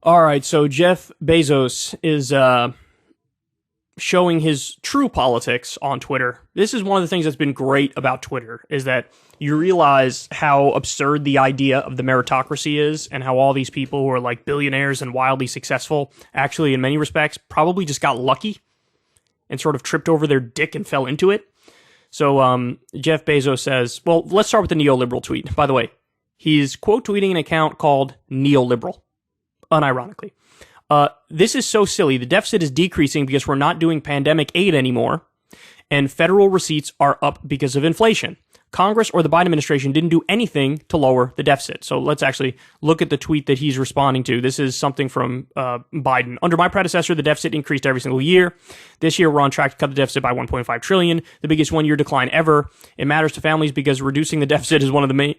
All right, so Jeff Bezos is showing his true politics on Twitter. This is one of the things that's been great about Twitter, is that you realize how absurd the idea of the meritocracy is, and how all these people who are like billionaires and wildly successful actually, in many respects, probably just got lucky and sort of tripped over their dick and fell into it. So Jeff Bezos says, well, let's start with the neoliberal tweet. By the way, he's quote tweeting an account called Neoliberal, unironically. This is so silly. The deficit is decreasing because we're not doing pandemic aid anymore, and federal receipts are up because of inflation. Congress or the Biden administration didn't do anything to lower the deficit. So let's actually look at the tweet that he's responding to. This is something from Biden. Under my predecessor, the deficit increased every single year. This year, we're on track to cut the deficit by $1.5 trillion, the biggest one-year decline ever. It matters to families because reducing the deficit is one of the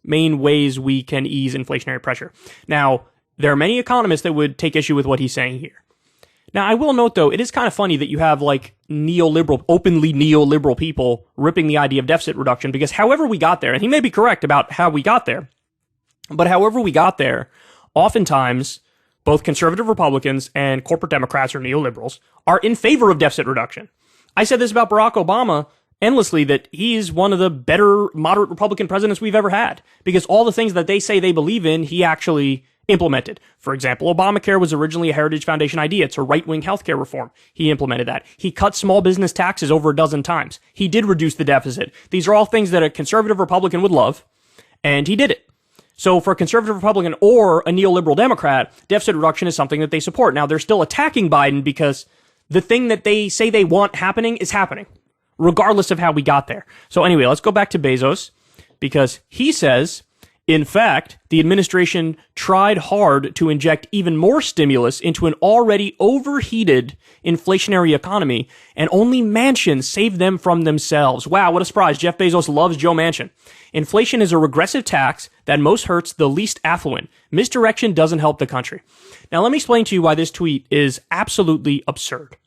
main ways we can ease inflationary pressure. Now, there are many economists that would take issue with what he's saying here. Now, I will note, though, it is kind of funny that you have, like, openly neoliberal people ripping the idea of deficit reduction, because however we got there, and he may be correct about how we got there, but however we got there, oftentimes, both conservative Republicans and corporate Democrats or neoliberals are in favor of deficit reduction. I said this about Barack Obama endlessly, that he's one of the better moderate Republican presidents we've ever had, because all the things that they say they believe in, he actually implemented. For example, Obamacare was originally a Heritage Foundation idea. It's a right-wing healthcare reform. He implemented that. He cut small business taxes over a dozen times. He did reduce the deficit. These are all things that a conservative Republican would love, and he did it. So for a conservative Republican or a neoliberal Democrat, deficit reduction is something that they support. Now, they're still attacking Biden because the thing that they say they want happening is happening, regardless of how we got there. So anyway, let's go back to Bezos, because he says, in fact, the administration tried hard to inject even more stimulus into an already overheated inflationary economy, and only Manchin saved them from themselves. Wow, what a surprise. Jeff Bezos loves Joe Manchin. Inflation is a regressive tax that most hurts the least affluent. Misdirection doesn't help the country. Now, let me explain to you why this tweet is absolutely absurd.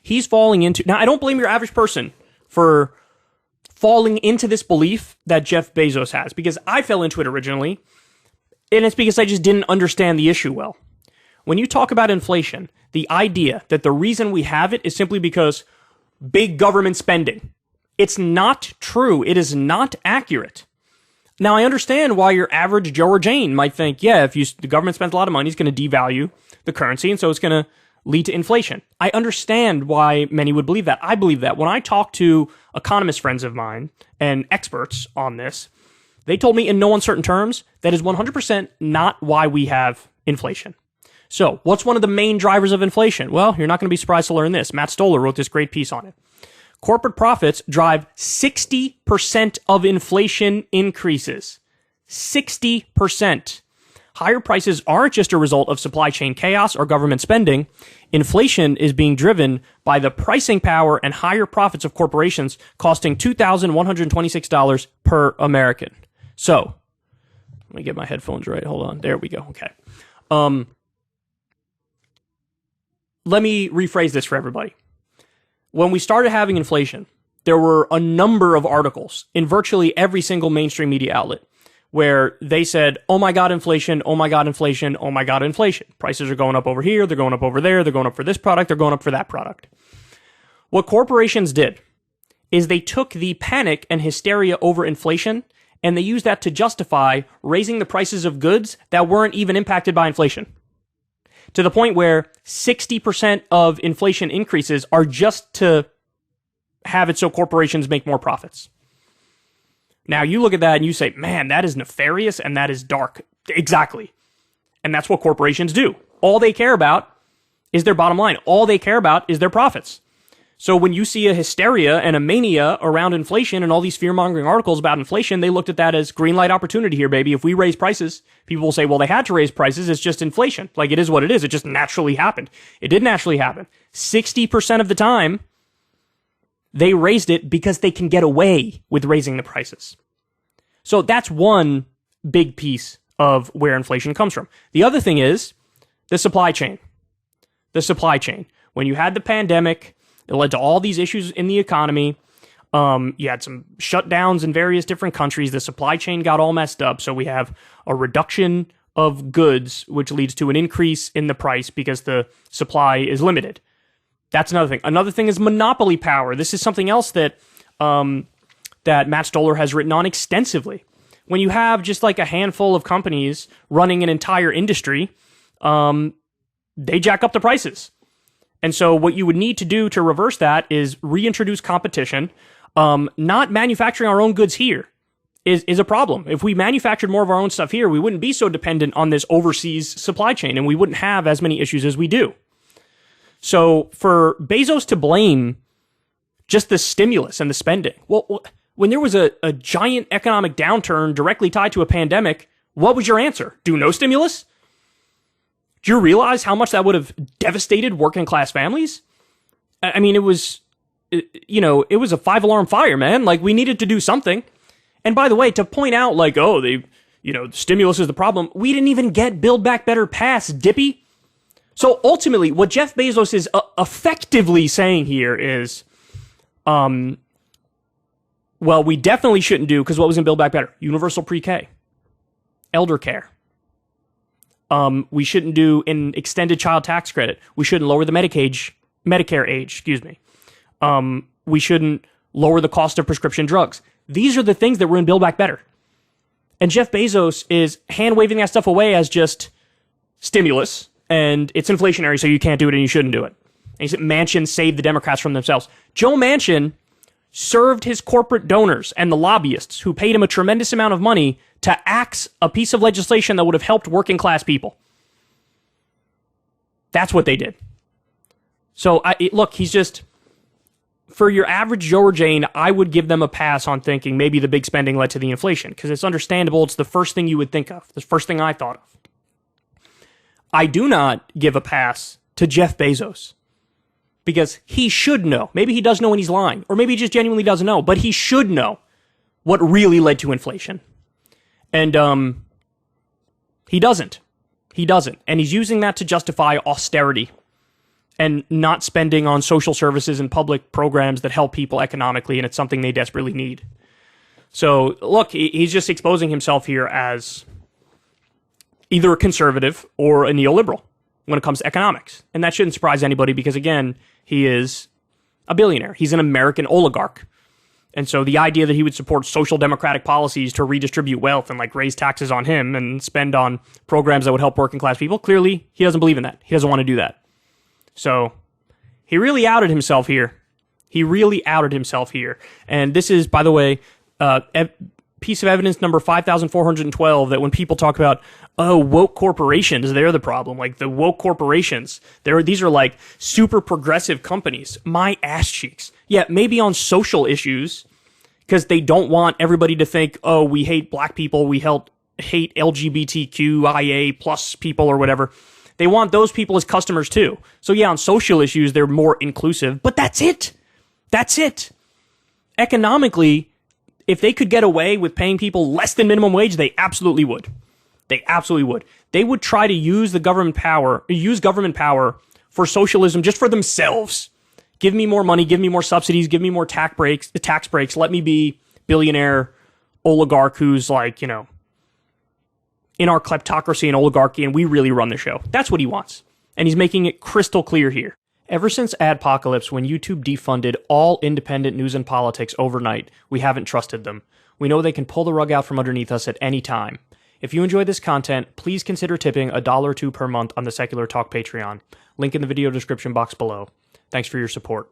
He's falling into... Now, I don't blame your average person for falling into this belief that Jeff Bezos has, because I fell into it originally, and it's because I just didn't understand the issue well. When you talk about inflation, the idea that the reason we have it is simply because big government spending. It's not true. It is not accurate. Now, I understand why your average Joe or Jane might think, yeah, if the government spends a lot of money, it's going to devalue the currency, and so it's going to lead to inflation. I understand why many would believe that. I believe that. When I talk to economist friends of mine and experts on this, they told me in no uncertain terms that is 100% not why we have inflation. So, what's one of the main drivers of inflation? Well, you're not going to be surprised to learn this. Matt Stoller wrote this great piece on it. Corporate profits drive 60% of inflation increases. 60%. Higher prices aren't just a result of supply chain chaos or government spending. Inflation is being driven by the pricing power and higher profits of corporations, costing $2,126 per American. So, let me get my headphones right. Hold on. There we go. Okay. Let me rephrase this for everybody. When we started having inflation, there were a number of articles in virtually every single mainstream media outlet where they said, oh my God, inflation, oh my God, inflation, oh my God, inflation. Prices are going up over here, they're going up over there, they're going up for this product, they're going up for that product. What corporations did is they took the panic and hysteria over inflation and they used that to justify raising the prices of goods that weren't even impacted by inflation. To the point where 60% of inflation increases are just to have it so corporations make more profits. Now, you look at that and you say, man, that is nefarious and that is dark. Exactly. And that's what corporations do. All they care about is their bottom line. All they care about is their profits. So when you see a hysteria and a mania around inflation and all these fear-mongering articles about inflation, they looked at that as green light opportunity here, baby. If we raise prices, people will say, well, they had to raise prices. It's just inflation. Like, it is what it is. It just naturally happened. It didn't naturally happen. 60% of the time, they raised it because they can get away with raising the prices. So that's one big piece of where inflation comes from. The other thing is the supply chain. The supply chain. When you had the pandemic, it led to all these issues in the economy. You had some shutdowns in various different countries. The supply chain got all messed up. So we have a reduction of goods, which leads to an increase in the price because the supply is limited. That's another thing. Another thing is monopoly power. This is something else that that Matt Stoller has written on extensively. When you have just like a handful of companies running an entire industry, they jack up the prices. And so what you would need to do to reverse that is reintroduce competition. Not manufacturing our own goods here is a problem. If we manufactured more of our own stuff here, we wouldn't be so dependent on this overseas supply chain, and we wouldn't have as many issues as we do. So for Bezos to blame just the stimulus and the spending, well, when there was a giant economic downturn directly tied to a pandemic, what was your answer? Do no stimulus? Do you realize how much that would have devastated working class families? I mean, it was a 5-alarm fire, man. Like, we needed to do something. And by the way, to point out like, oh, stimulus is the problem, we didn't even get Build Back Better passed, Dippy. So ultimately, what Jeff Bezos is effectively saying here is, well, we definitely shouldn't do, because what was in Build Back Better? Universal pre-K, elder care. We shouldn't do an extended child tax credit. We shouldn't lower the Medicare age, we shouldn't lower the cost of prescription drugs. These are the things that were in Build Back Better. And Jeff Bezos is hand-waving that stuff away as just stimulus, and it's inflationary, so you can't do it and you shouldn't do it. And he said Manchin saved the Democrats from themselves. Joe Manchin served his corporate donors and the lobbyists who paid him a tremendous amount of money to axe a piece of legislation that would have helped working class people. That's what they did. So, look, he's just... For your average Joe or Jane, I would give them a pass on thinking maybe the big spending led to the inflation, because it's understandable. It's the first thing you would think of, the first thing I thought of. I do not give a pass to Jeff Bezos, because he should know. Maybe he does know and he's lying, or maybe he just genuinely doesn't know, but he should know what really led to inflation. And he doesn't. He doesn't. And he's using that to justify austerity and not spending on social services and public programs that help people economically, and it's something they desperately need. So, look, he's just exposing himself here as either a conservative or a neoliberal when it comes to economics. And that shouldn't surprise anybody because, again, he is a billionaire. He's an American oligarch. And so the idea that he would support social democratic policies to redistribute wealth and like raise taxes on him and spend on programs that would help working class people, clearly he doesn't believe in that. He doesn't want to do that. So he really outed himself here. And this is, by the way, piece of evidence number 5,412 that when people talk about, oh, woke corporations, they're the problem. Like the woke corporations, these are like super progressive companies. My ass cheeks. Yeah, maybe on social issues, because they don't want everybody to think, oh, we hate black people, we hate LGBTQIA plus people or whatever. They want those people as customers too. So yeah, on social issues, they're more inclusive, but that's it. That's it. Economically, if they could get away with paying people less than minimum wage, they absolutely would. They absolutely would. They would try to use government power for socialism just for themselves. Give me more money, give me more subsidies, give me more tax breaks. Let me be billionaire oligarch who's like, in our kleptocracy and oligarchy, and we really run the show. That's what he wants. And he's making it crystal clear here. Ever since Adpocalypse, when YouTube defunded all independent news and politics overnight, we haven't trusted them. We know they can pull the rug out from underneath us at any time. If you enjoy this content, please consider tipping $1 or $2 per month on the Secular Talk Patreon. Link in the video description box below. Thanks for your support.